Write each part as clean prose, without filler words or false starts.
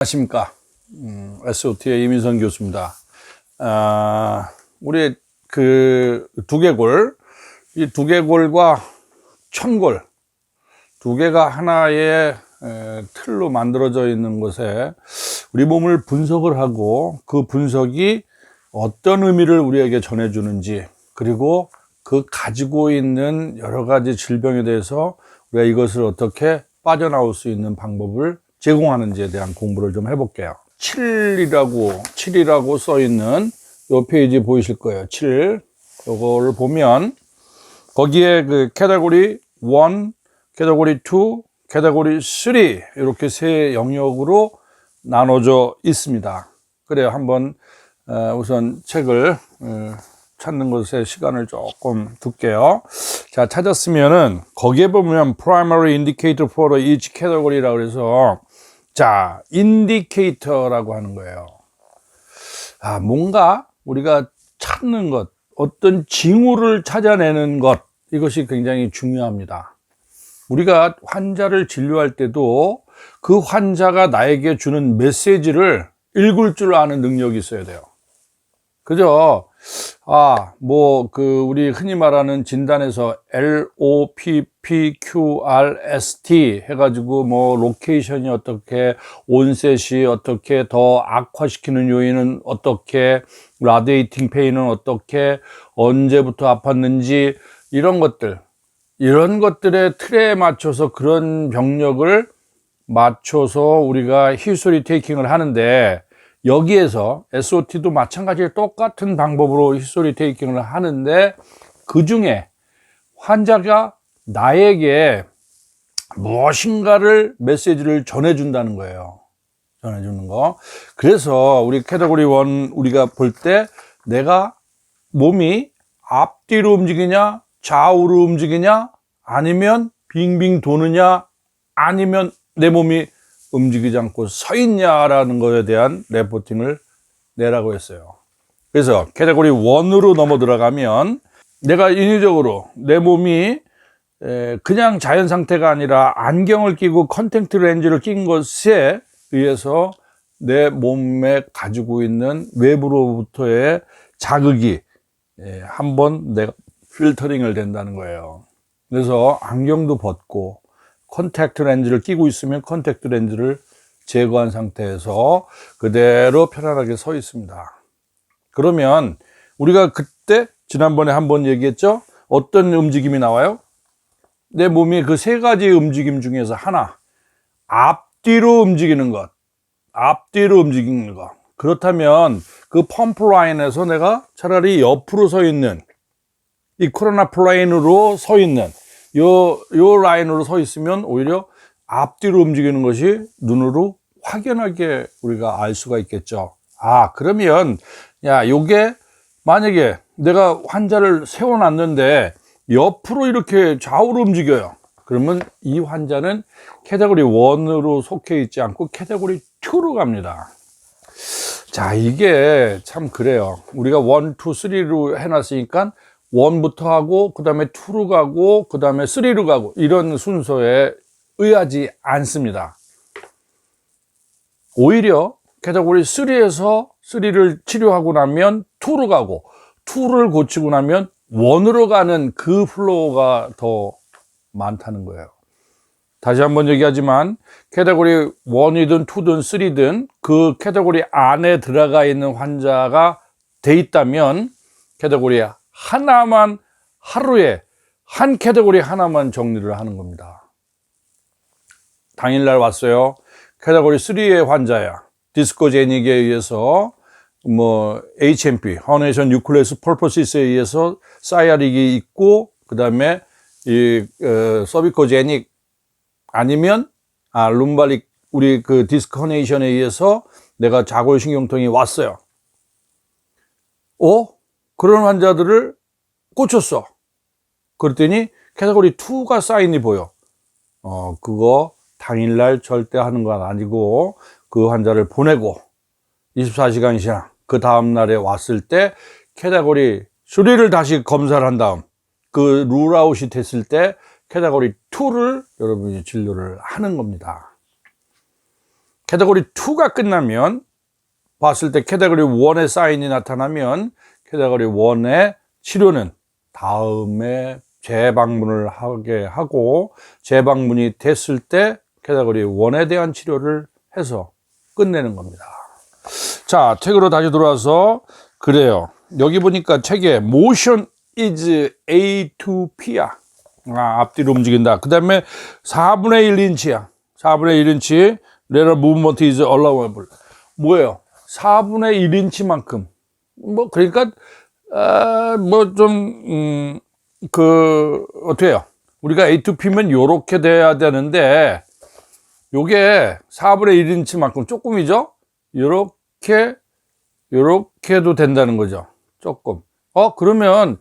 안녕하십니까. SOT의 이민선 교수입니다. 우리 그 두개골, 이 두개골과 천골, 두 개가 하나의 틀로 만들어져 있는 곳에 우리 몸을 분석을 하고 그 분석이 어떤 의미를 우리에게 전해주는지, 그리고 그 가지고 있는 여러 가지 질병에 대해서 우리가 이것을 어떻게 빠져나올 수 있는 방법을 제공하는지에 대한 공부를 좀 해볼게요. 7이라고 써 있는 요 페이지 보이실 거예요. 7. 요거를 보면 거기에 그 캐테고리 1, 캐테고리 2, 캐테고리 3 이렇게 세 영역으로 나눠져 있습니다. 그래요. 한번 우선 책을 찾는 것에 시간을 조금 둘게요. 자, 찾았으면은 거기에 보면 primary indicator for each category라고 해서, 자, 인디케이터라고 하는 거예요. 뭔가 우리가 찾는 것, 어떤 징후를 찾아내는 것, 이것이 굉장히 중요합니다. 우리가 환자를 진료할 때도 그 환자가 나에게 주는 메시지를 읽을 줄 아는 능력이 있어야 돼요. 그죠? 우리 흔히 말하는 진단에서 LOPPQRST 해가지고 로케이션이 어떻게, 온셋이 어떻게, 더 악화시키는 요인은 어떻게, 라디에이팅 페인은 어떻게, 언제부터 아팠는지, 이런 것들의 틀에 맞춰서 그런 병력을 맞춰서 우리가 히스토리 테이킹을 하는데, 여기에서 SOT도 마찬가지로 똑같은 방법으로 히스토리 테이킹을 하는데, 그 중에 환자가 나에게 무엇인가를 메시지를 전해준다는 거예요. 전해주는 거. 그래서 우리 캐테고리 1 우리가 볼 때 내가 몸이 앞뒤로 움직이냐, 좌우로 움직이냐, 아니면 빙빙 도느냐, 아니면 내 몸이 움직이지 않고 서 있냐라는 것에 대한 레포팅을 내라고 했어요. 그래서 캐테고리 1으로 넘어 들어가면 내가 인위적으로 내 몸이 그냥 자연 상태가 아니라 안경을 끼고 컨택트 렌즈를 낀 것에 의해서 내 몸에 가지고 있는 외부로부터의 자극이 한번 내가 필터링을 된다는 거예요. 그래서 안경도 벗고 컨택트 렌즈를 끼고 있으면 컨택트 렌즈를 제거한 상태에서 그대로 편안하게 서 있습니다. 그러면 우리가 그때 지난번에 한번 얘기했죠? 어떤 움직임이 나와요? 내 몸이 그 세 가지 움직임 중에서 하나, 앞뒤로 움직이는 것. 그렇다면 그 펌프 라인에서 내가 차라리 옆으로 서 있는, 이 코로나 플레인으로 서 있는 요 라인으로 서 있으면 오히려 앞뒤로 움직이는 것이 눈으로 확연하게 우리가 알 수가 있겠죠. 그러면 요게 만약에 내가 환자를 세워놨는데 옆으로 이렇게 좌우로 움직여요. 그러면 이 환자는 캐테고리 1으로 속해 있지 않고 캐테고리 2로 갑니다. 자, 이게 참 그래요. 우리가 1, 2, 3로 해놨으니까 1부터 하고, 그 다음에 2로 가고, 그 다음에 3로 가고, 이런 순서에 의하지 않습니다. 오히려 캐테고리 3에서 3를 치료하고 나면 2로 가고, 2를 고치고 나면 1으로 가는 그 플로우가 더 많다는 거예요. 다시 한번 얘기하지만 캐테고리 1이든 2든 3든 그 캐테고리 안에 들어가 있는 환자가 돼 있다면 캐테고리 하나만, 하루에 한 캐테고리 하나만 정리를 하는 겁니다. 당일날 왔어요. 캐테고리 3의 환자야. 디스코제닉에 의해서 HNP, 허네이션 뉴클레스 펄포시스에 의해서 사이아릭이 있고, 그 다음에 서비코제닉 아니면 룸발릭, 우리 그 디스크 허네이션에 의해서 내가 자골신경통이 왔어요. 그런 환자들을 꽂혔어. 그랬더니 캐테고리 2가 사인이 보여. 그거 당일날 절대 하는 건 아니고 그 환자를 보내고 24시간 이상 그 다음날에 왔을 때 캐테고리 3를 다시 검사를 한 다음 그 룰아웃이 됐을 때 캐테고리 2를 여러분이 진료를 하는 겁니다. 캐테고리 2가 끝나면 봤을 때 캐테고리 1의 사인이 나타나면 캐테고리 1의 치료는 다음에 재방문을 하게 하고 재방문이 됐을 때 캐테고리 1에 대한 치료를 해서 끝내는 겁니다. 자, 책으로 다시 돌아와서 그래요. 여기 보니까 책에 motion is A to P야. 앞뒤로 움직인다. 그 다음에 4분의 1인치야. 4분의 1인치 lateral movement is allowable. 뭐예요? 4분의 1인치만큼. 그러니까 어떻게 해요? 우리가 A to P면 요렇게 돼야 되는데 요게 4분의 1인치만큼 조금이죠? 요렇게도 된다는 거죠. 조금. 그러면,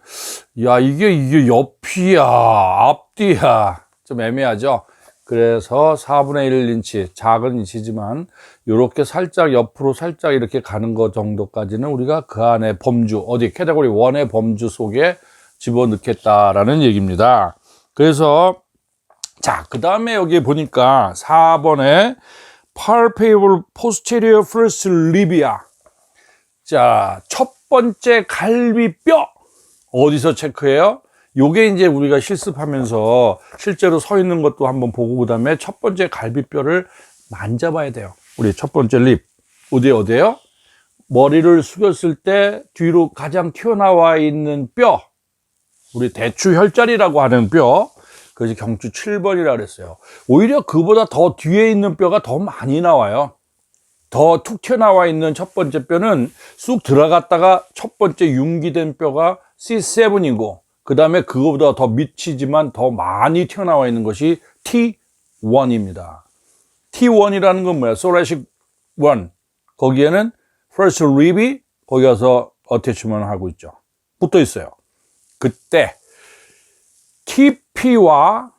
야, 이게 옆이야, 앞뒤야. 좀 애매하죠? 그래서 4분의 1인치, 작은 인치지만, 요렇게 살짝 옆으로 살짝 이렇게 가는 것 정도까지는 우리가 그 안에 범주, 캐테고리 1의 범주 속에 집어넣겠다라는 얘기입니다. 그래서, 자, 그 다음에 여기 보니까 4번에 palpable posterior first rib이야. 자, 첫 번째 갈비뼈 어디서 체크해요? 요게 이제 우리가 실습하면서 실제로 서 있는 것도 한번 보고 그다음에 첫 번째 갈비뼈를 만져봐야 돼요. 우리 첫 번째 립 어디에요? 머리를 숙였을 때 뒤로 가장 튀어나와 있는 뼈, 우리 대추혈자리라고 하는 뼈, 그것이 경추 7번이라고 그랬어요. 오히려 그보다 더 뒤에 있는 뼈가 더 많이 나와요. 더 툭 튀어나와 있는 첫 번째 뼈는 쑥 들어갔다가 첫 번째 융기된 뼈가 C7이고 그 다음에 그거보다 더 밑이지만 더 많이 튀어나와 있는 것이 T1입니다. T1이라는 건 뭐야? thoracic 1. 거기에는 first rib이 거기 가서 어태치먼 하고 있죠. 붙어 있어요. 그때 TP와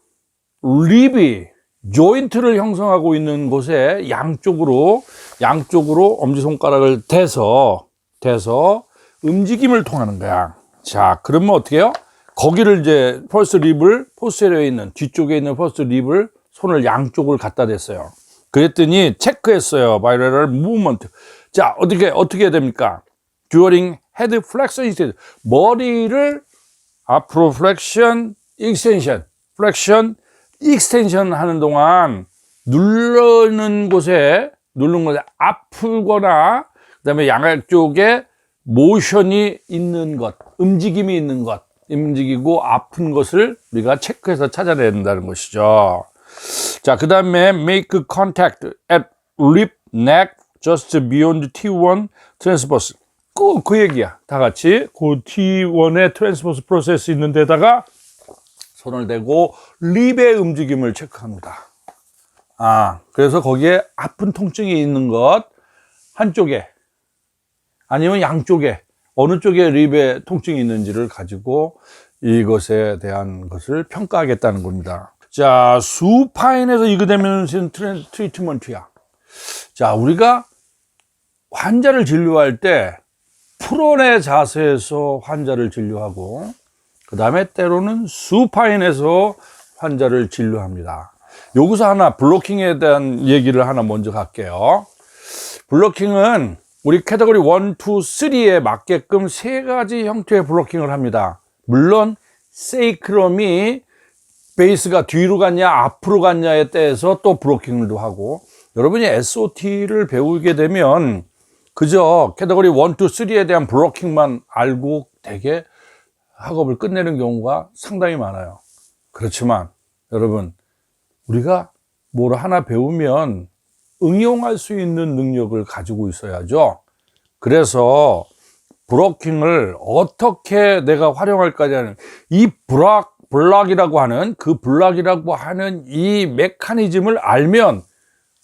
립이 조인트를 형성하고 있는 곳에 양쪽으로 엄지손가락을 대서 움직임을 통하는 거야. 자, 그러면 어떻게 해요? 거기를 이제 퍼스트 립을 포스테리어에 있는 뒤쪽에 있는 퍼스트 립을 손을 양쪽을 갖다 댔어요. 그랬더니 체크했어요. bilateral movement. 자, 어떻게 해야 됩니까? during head flexion instead. 머리를 앞으로 flexion, extension 하는 동안 누르는 곳에 아프거나 그다음에 양쪽에 모션이 있는 것, 움직임이 있는 것, 움직이고 아픈 것을 우리가 체크해서 찾아내야 된다는 것이죠. 자, 그다음에 make contact at lip, neck, just beyond T1 transverse. 그 얘기야. 다 같이 그 T1의 트랜스버스 프로세스 있는 데다가 손을 대고 립의 움직임을 체크합니다. 그래서 거기에 아픈 통증이 있는 것 한쪽에 아니면 양쪽에 어느 쪽에 립에 통증이 있는지를 가지고 이것에 대한 것을 평가하겠다는 겁니다. 자, 수파인에서 이거 되면 트리트먼트야. 자, 우리가 환자를 진료할 때 풀원의 자세에서 환자를 진료하고 그 다음에 때로는 수파인에서 환자를 진료합니다. 여기서 하나 블로킹에 대한 얘기를 하나 먼저 할게요. 블로킹은 우리 캐테고리 1, 2, 3에 맞게끔 세 가지 형태의 블로킹을 합니다. 물론 세이크럼이 베이스가 뒤로 갔냐 앞으로 갔냐에 따라서 또 블로킹도 하고 여러분이 SOT를 배우게 되면 그저 캐테고리 1, 2, 3에 대한 블로킹만 알고 되게 학업을 끝내는 경우가 상당히 많아요. 그렇지만 여러분 우리가 뭘 하나 배우면 응용할 수 있는 능력을 가지고 있어야죠. 그래서 블로킹을 어떻게 내가 활용할까냐는 이 블락이라고 하는 이 메커니즘을 알면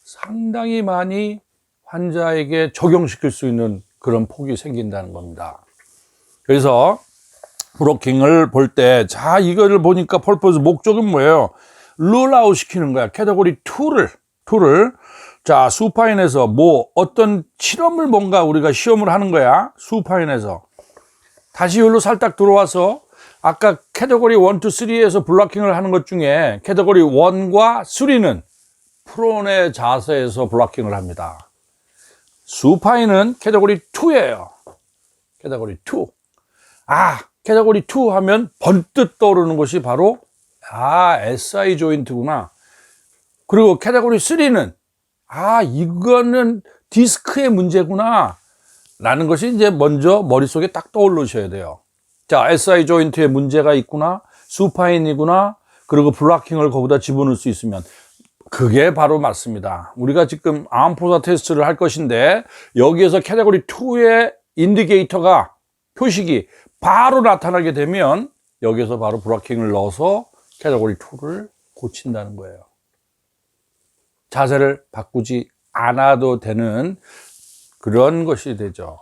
상당히 많이 환자에게 적용시킬 수 있는 그런 폭이 생긴다는 겁니다. 그래서 블로킹을 볼 때, 자, 이거를 보니까 펄퍼스 목적은 뭐예요? 룰아웃 시키는 거야. 캐테고리 2를. 자, 수파인에서 어떤 실험을 뭔가 우리가 시험을 하는 거야. 수파인에서. 다시 여기로 살짝 들어와서 아까 캐테고리 1, 2, 3에서 블로킹을 하는 것 중에 캐테고리 1과 3는 프론의 자세에서 블로킹을 합니다. 수파인은 캐테고리 2예요. 캐테고리 2. 캐테고리 2 하면 번뜩 떠오르는 것이 바로 SI 조인트구나. 그리고 캐테고리 3는 이거는 디스크의 문제구나 라는 것이 이제 먼저 머릿속에 딱 떠오르셔야 돼요. 자, SI 조인트에 문제가 있구나, 수파인이구나, 그리고 블로킹을 거기다 집어넣을 수 있으면 그게 바로 맞습니다. 우리가 지금 암포사 테스트를 할 것인데 여기에서 캐테고리 2의 인디케이터가 표식이 바로 나타나게 되면 여기에서 바로 블로킹을 넣어서 캐테고리 2를 고친다는 거예요. 자세를 바꾸지 않아도 되는 그런 것이 되죠.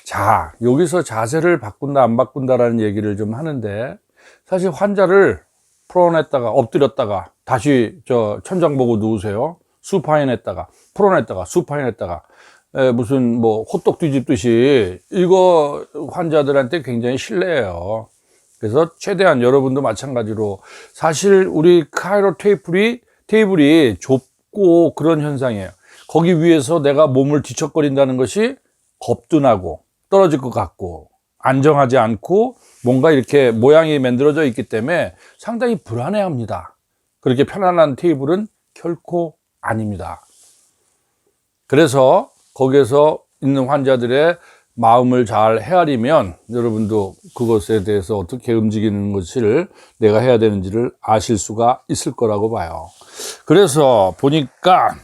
자, 여기서 자세를 바꾼다 안 바꾼다라는 얘기를 좀 하는데 사실 환자를 프론했다가 엎드렸다가 다시 천장 보고 누우세요. 수파인 했다가 프론했다가 수파인 했다가 무슨 뭐 호떡 뒤집듯이 이거 환자들한테 굉장히 실례예요. 그래서 최대한 여러분도 마찬가지로 사실 우리 카이로 테이블이 좁고 그런 현상이에요. 거기 위에서 내가 몸을 뒤척거린다는 것이 겁도 나고 떨어질 것 같고 안정하지 않고 뭔가 이렇게 모양이 만들어져 있기 때문에 상당히 불안해합니다. 그렇게 편안한 테이블은 결코 아닙니다. 그래서 거기에서 있는 환자들의 마음을 잘 헤아리면 여러분도 그것에 대해서 어떻게 움직이는 것을 내가 해야 되는지를 아실 수가 있을 거라고 봐요. 그래서 보니까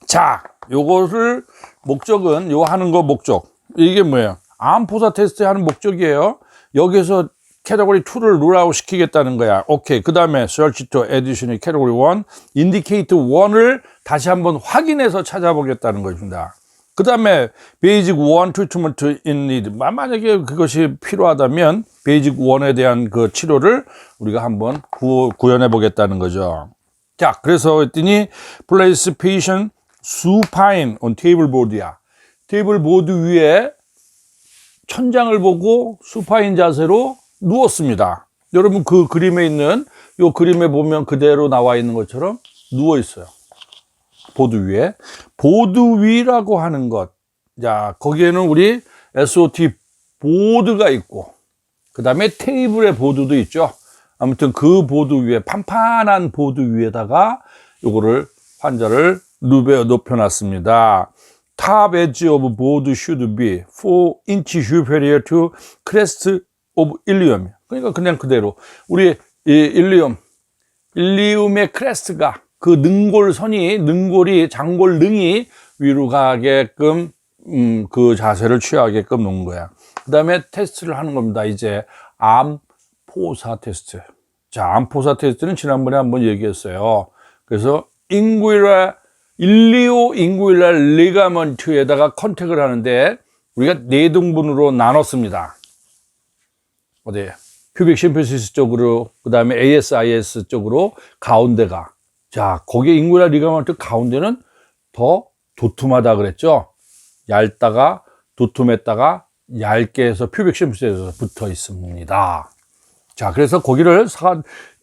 자, 요것을 목적은 요 하는 거 목적 이게 뭐예요? 암포사 테스트 하는 목적이에요. 여기서 캐테고리 2를 룰아웃 시키겠다는 거야. 오케이. 그 다음에 search to addition 캐테고리 1, indicate 1을 다시 한번 확인해서 찾아보겠다는 것입니다. 그 다음에 basic 1 treatment in need. 만약에 그것이 필요하다면 basic 1에 대한 그 치료를 우리가 한번 구현해 보겠다는 거죠. 자, 그래서 했더니 place patient supine on table board야. 테이블 보드 위에 천장을 보고 수파인 자세로 누웠습니다. 여러분 그 그림에 있는 요 그림에 보면 그대로 나와 있는 것처럼 누워 있어요. 보드 위에. 보드 위라고 하는 것. 자, 거기에는 우리 SOT 보드가 있고 그 다음에 테이블의 보드도 있죠. 아무튼 그 보드 위에 판판한 보드 위에다가 요거를 환자를 높여놨습니다. Top edge of board should be 4 inch superior to crest of ilium. 그러니까 그냥 그대로 우리 일리움의 크레스트가 그 능골이 장골능이 위로 가게끔 그 자세를 취하게끔 놓은 거야. 그 다음에 테스트를 하는 겁니다. 이제 암포사 테스트. 자, 암포사 테스트는 지난번에 한번 얘기했어요. 그래서 일리오 인구일라 리가먼트에다가 컨택을 하는데 우리가 4등분으로 나눴습니다. 어디? 퓨빅 심피시스 쪽으로, 그 다음에 ASIS 쪽으로 가운데가. 자, 거기에 인구일라 리가먼트 가운데는 더 도톰하다 그랬죠? 얇다가 도톰했다가 얇게 해서 퓨빅 심피시스에서 붙어 있습니다. 자, 그래서 거기를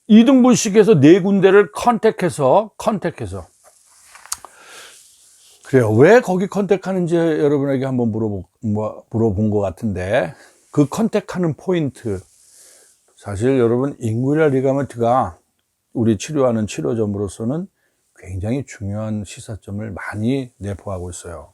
2등분씩 해서 4군데를 컨택해서 그래요. 왜 거기 컨택하는지 여러분에게 한번 물어본 것 같은데 그 컨택하는 포인트 사실 여러분 인구일라 리가먼트가 우리 치료하는 치료점으로서는 굉장히 중요한 시사점을 많이 내포하고 있어요.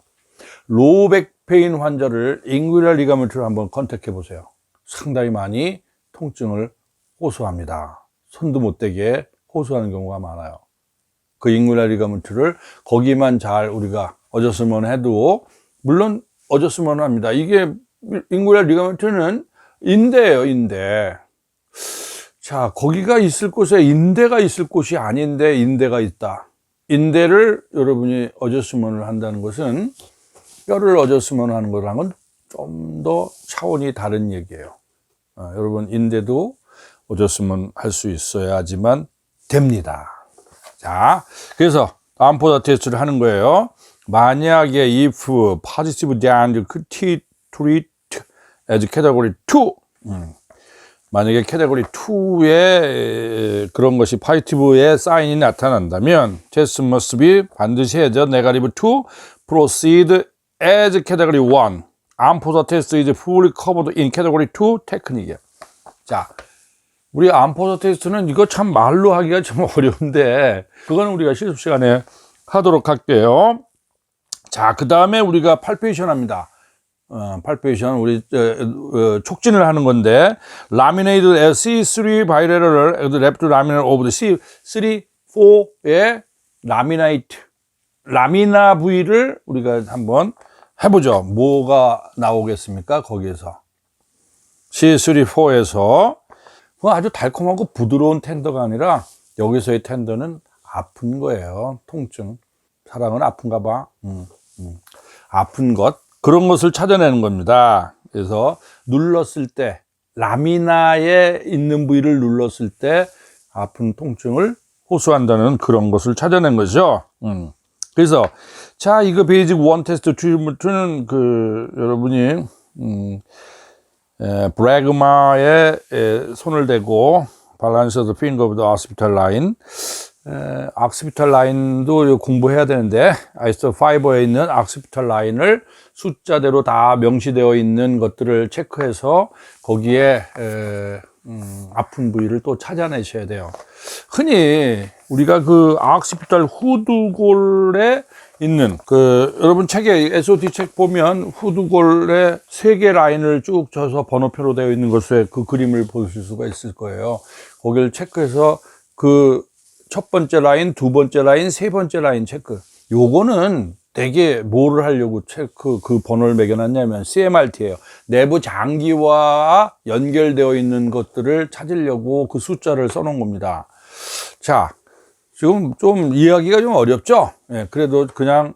로우백 페인 환자를 인구일라 리가먼트로 한번 컨택해 보세요. 상당히 많이 통증을 호소합니다. 손도 못 대게 호소하는 경우가 많아요. 그 인구일라 리가먼트를 거기만 잘 우리가 어졌으면 해도 물론 어졌으면 합니다. 이게 인구일라 리가먼트는 인대예요, 인대. 자, 거기가 있을 곳에 인대가 있을 곳이 아닌데 인대가 있다. 인대를 여러분이 어졌으면 한다는 것은 뼈를 어졌으면 하는 거랑은 좀 더 차원이 다른 얘기예요. 여러분 인대도 어졌으면 할 수 있어야지만 됩니다. 자, 그래서 암포사 테스트를 하는 거예요. 만약에 if positive then treat as category 2. 만약에 캐테고리 2에 그런 것이 파지티브의 사인이 나타난다면 test must be 반드시 해야죠. 네거티브 2 proceed as category 1. 암포사 테스트 is fully covered in category 2 테크닉이에요. 자, 우리 암포사 테스트는 이거 참 말로 하기가 좀 어려운데 그건 우리가 실습 시간에 하도록 할게요. 자, 그 다음에 우리가 팔페이션 합니다. 팔페이션 우리 촉진을 하는 건데 laminated C3 bilateral left laminate of the C3, 4의 라미나 부위를 우리가 한번 해보죠. 뭐가 나오겠습니까? 거기에서 C3, 4에서 아주 달콤하고 부드러운 텐더가 아니라 여기서의 텐더는 아픈 거예요. 통증. 사랑은 아픈가 봐. 아픈 것. 그런 것을 찾아내는 겁니다. 그래서 눌렀을 때 라미나에 있는 부위를 눌렀을 때 아픈 통증을 호소한다는 그런 것을 찾아낸 거죠. 그래서 자, 이거 베이직 1 테스트 2는 여러분이 브래그마에 손을 대고 밸런스 오브 핑거 오브 더 악시피탈 라인, 악시피탈 라인도 공부해야 되는데 아이스터 파이버에 있는 악시피탈 라인을 숫자대로 다 명시되어 있는 것들을 체크해서 거기에 아픈 부위를 또 찾아내셔야 돼요. 흔히 우리가 악시피탈 후두골에 있는 여러분 책에 SOT 책 보면 후두골에 3개 라인을 쭉 쳐서 번호표로 되어 있는 것에 그 그림을 보실 수가 있을 거예요. 거기를 체크해서 첫 번째 라인, 두 번째 라인, 세 번째 라인 체크. 요거는 되게 뭐를 하려고 그 번호를 매겨놨냐면 CMRT예요. 내부 장기와 연결되어 있는 것들을 찾으려고 그 숫자를 써놓은 겁니다. 자, 지금 좀 이해하기가 좀 어렵죠? 예, 그래도 그냥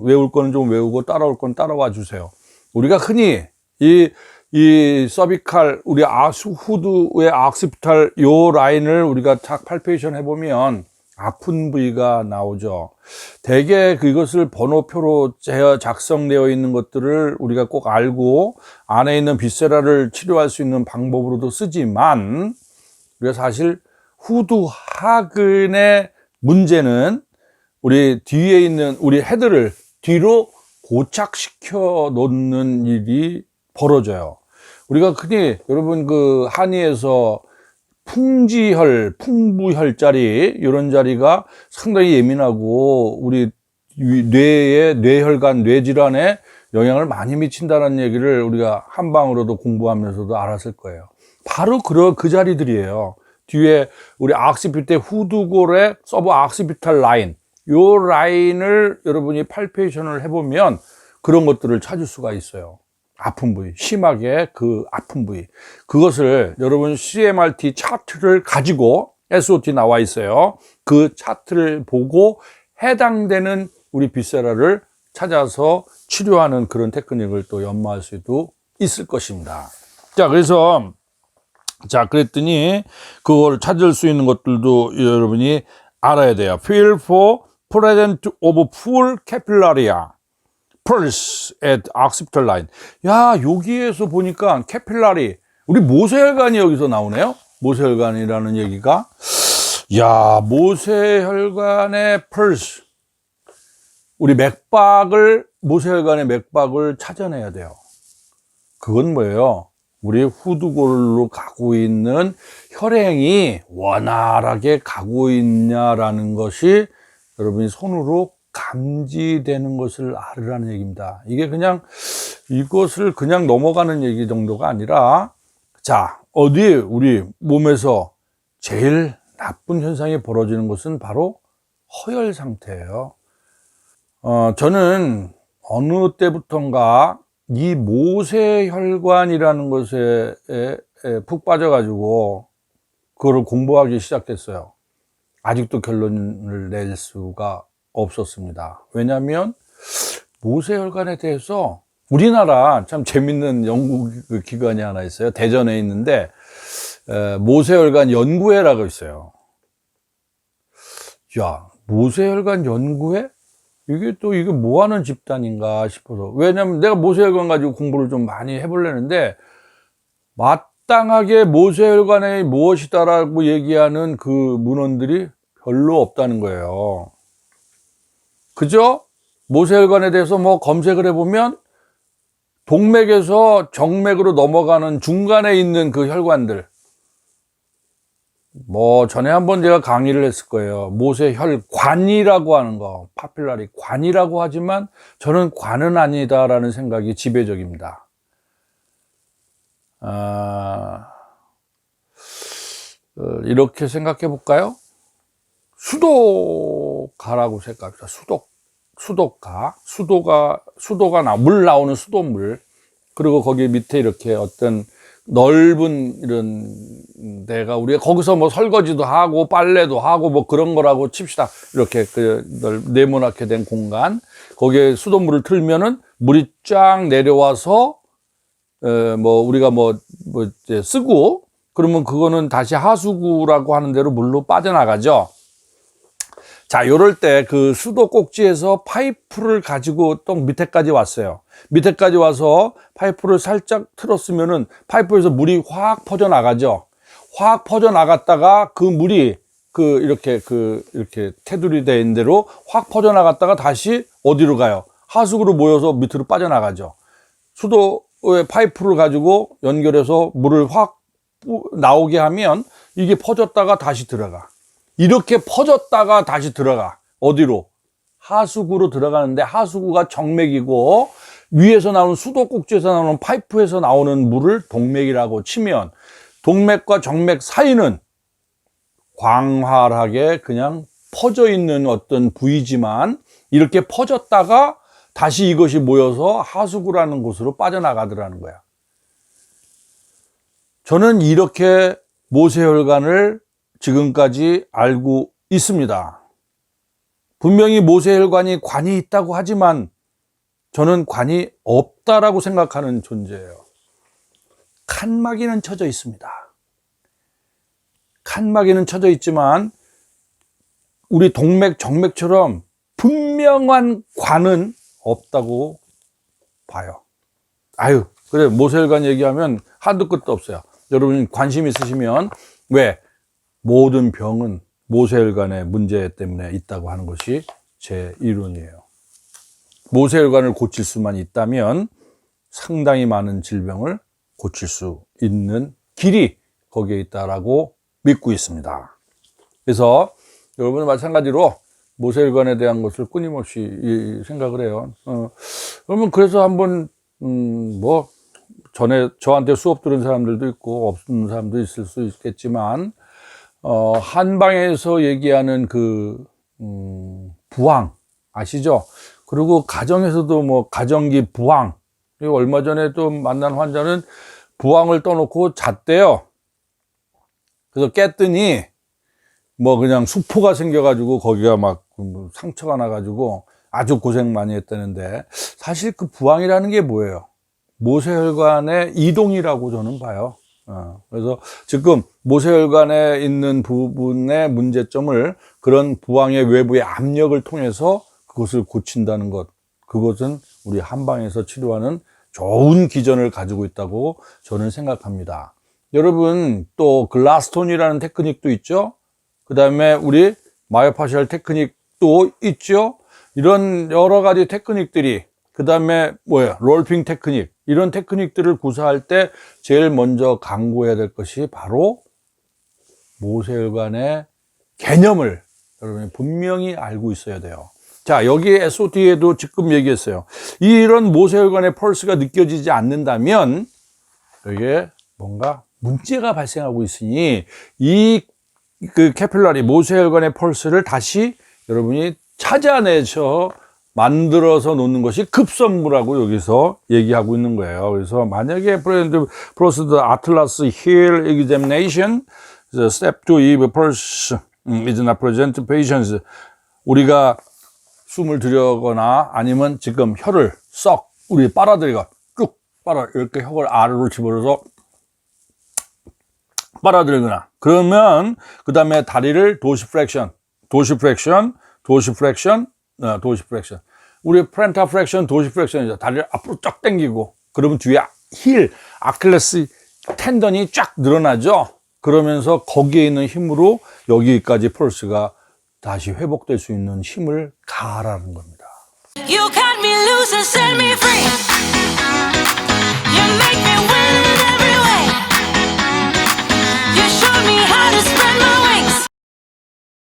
외울 거는 좀 외우고 따라올 건 따라와 주세요. 우리가 흔히 이 서비칼, 우리 후두의 악시피탈 요 라인을 우리가 딱 팔페이션 해보면 아픈 부위가 나오죠. 대개 그것을 번호표로 작성되어 있는 것들을 우리가 꼭 알고 안에 있는 비세라를 치료할 수 있는 방법으로도 쓰지만 우리가 사실 후두 하근의 문제는 우리 뒤에 있는 우리 헤드를 뒤로 고착시켜 놓는 일이 벌어져요. 우리가 흔히 여러분 한의에서 풍부혈자리 이런 자리가 상당히 예민하고 우리 뇌의 뇌혈관 뇌질환에 영향을 많이 미친다는 얘기를 우리가 한방으로도 공부하면서도 알았을 거예요. 바로 그 자리들이에요. 뒤에 우리 악시피탈 후두골의 서브 악시피탈 라인 요 라인을 여러분이 팔페이션을 해보면 그런 것들을 찾을 수가 있어요. 아픈 부위, 심하게 아픈 부위. 그것을 여러분 CMRT 차트를 가지고 SOT 나와 있어요. 그 차트를 보고 해당되는 우리 비세라를 찾아서 치료하는 그런 테크닉을 또 연마할 수도 있을 것입니다. 자, 그랬더니 그걸 찾을 수 있는 것들도 여러분이 알아야 돼요. Feel for presence of full capillaria. pulse at occipital line. 야, 여기에서 보니까 캐필라리, 우리 모세혈관이 여기서 나오네요. 모세혈관이라는 얘기가. 야, 모세혈관의 pulse. 우리 모세혈관의 맥박을 찾아내야 돼요. 그건 뭐예요? 우리 후두골로 가고 있는 혈행이 원활하게 가고 있냐라는 것이 여러분이 손으로 감지되는 것을 알으라는 얘기입니다. 이게 이것을 그냥 넘어가는 얘기 정도가 아니라, 자, 우리 몸에서 제일 나쁜 현상이 벌어지는 것은 바로 허혈 상태예요. 저는 어느 때부턴가 이 모세혈관이라는 것에 푹 빠져가지고 그거를 공부하기 시작했어요. 아직도 결론을 낼 수가 없었습니다. 왜냐하면 모세혈관에 대해서 우리나라 참 재밌는 연구 기관이 하나 있어요. 대전에 있는데 모세혈관 연구회라고 있어요. 야, 모세혈관 연구회? 이게 뭐 하는 집단인가 싶어서. 왜냐면 내가 모세혈관 가지고 공부를 좀 많이 해보려는데 마땅하게 모세혈관이 무엇이다라고 얘기하는 그 문헌들이 별로 없다는 거예요. 그죠? 모세혈관에 대해서 뭐 검색을 해보면 동맥에서 정맥으로 넘어가는 중간에 있는 그 혈관들, 뭐 전에 한번 제가 강의를 했을 거예요. 모세혈관이라고 하는 거, 파필라리 관이라고 하지만 저는 관은 아니다라는 생각이 지배적입니다. 이렇게 생각해 볼까요? 수도가라고 생각합니다. 수도가 물 나오는 수돗물, 그리고 거기 밑에 이렇게 어떤 넓은 이런 데가, 우리가 거기서 뭐 설거지도 하고 빨래도 하고 뭐 그런 거라고 칩시다. 이렇게 그 네모나게 된 공간, 거기에 수돗물을 틀면은 물이 쫙 내려와서 뭐 우리가 뭐 이제 쓰고, 그러면 그거는 다시 하수구라고 하는 대로 물로 빠져나가죠. 자, 요럴 때 그 수도 꼭지에서 파이프를 가지고 또 밑에까지 왔어요. 밑에까지 와서 파이프를 살짝 틀었으면은 파이프에서 물이 확 퍼져나가죠. 확 퍼져나갔다가 그 물이 이렇게 테두리 돼 있는 대로 확 퍼져나갔다가 다시 어디로 가요? 하수구로 모여서 밑으로 빠져나가죠. 수도의 파이프를 가지고 연결해서 물을 확 나오게 하면 이게 퍼졌다가 다시 들어가. 이렇게 퍼졌다가 다시 들어가. 어디로? 하수구로 들어가는데, 하수구가 정맥이고 위에서 나오는 수도 꼭지에서 나오는 파이프에서 나오는 물을 동맥이라고 치면, 동맥과 정맥 사이는 광활하게 그냥 퍼져 있는 어떤 부위지만 이렇게 퍼졌다가 다시 이것이 모여서 하수구라는 곳으로 빠져나가더라는 거야. 저는 이렇게 모세혈관을 지금까지 알고 있습니다. 분명히 모세혈관이 관이 있다고 하지만 저는 관이 없다라고 생각하는 존재예요. 칸막이는 쳐져 있습니다. 칸막이는 쳐져 있지만 우리 동맥, 정맥처럼 분명한 관은 없다고 봐요. 그래, 모세혈관 얘기하면 한도 끝도 없어요. 여러분 관심 있으시면, 왜? 모든 병은 모세혈관의 문제 때문에 있다고 하는 것이 제 이론이에요. 모세혈관을 고칠 수만 있다면 상당히 많은 질병을 고칠 수 있는 길이 거기에 있다라고 믿고 있습니다. 그래서 여러분은 마찬가지로 모세혈관에 대한 것을 끊임없이 생각을 해요. 그러면 그래서 한번 뭐 전에 저한테 수업 들은 사람들도 있고 없는 사람도 있을 수 있겠지만, 한방에서 얘기하는 부항 아시죠? 그리고 가정에서도 뭐 가정기 부항, 그리고 얼마 전에 또 만난 환자는 부항을 떠놓고 잤대요. 그래서 깼더니 뭐 그냥 수포가 생겨가지고 거기가 막 상처가 나가지고 아주 고생 많이 했다는데, 사실 그 부항이라는 게 뭐예요? 모세혈관의 이동이라고 저는 봐요. 그래서 지금 모세혈관에 있는 부분의 문제점을 그런 부항의 외부의 압력을 통해서 그것을 고친다는 것, 그것은 우리 한방에서 치료하는 좋은 기전을 가지고 있다고 저는 생각합니다. 여러분, 또 글라스톤이라는 테크닉도 있죠. 그 다음에 우리 마이오파셜 테크닉도 있죠. 이런 여러 가지 테크닉들이, 그 다음에 롤핑 테크닉, 이런 테크닉들을 구사할 때 제일 먼저 강구해야 될 것이 바로 모세혈관의 개념을 여러분이 분명히 알고 있어야 돼요. 자, 여기 SOT에도 지금 얘기했어요. 이런 모세혈관의 펄스가 느껴지지 않는다면 여기에 뭔가 문제가 발생하고 있으니, 캐필라리 모세혈관의 펄스를 다시 여러분이 찾아내서 만들어서 놓는 것이 급선무라고 여기서 얘기하고 있는 거예요. 그래서 만약에 프로스드 아틀라스 힐 examination step 2 if pulse is not present to patients, 우리가 숨을 들여거나 아니면 지금 혀를 썩 우리 빨아들이고 쭉 이렇게 혀를 아래로 집어넣어서 빨아들이거나, 그러면 그 다음에 다리를 도시프렉션, 우리 프렌타프렉션, 도시프렉션이죠. 다리를 앞으로 쫙 당기고, 그러면 뒤에 힐, 아킬레스 텐던이 쫙 늘어나죠. 그러면서 거기에 있는 힘으로 여기까지 펄스가 다시 회복될 수 있는 힘을 가하라는 겁니다. You cut me loose and set me free.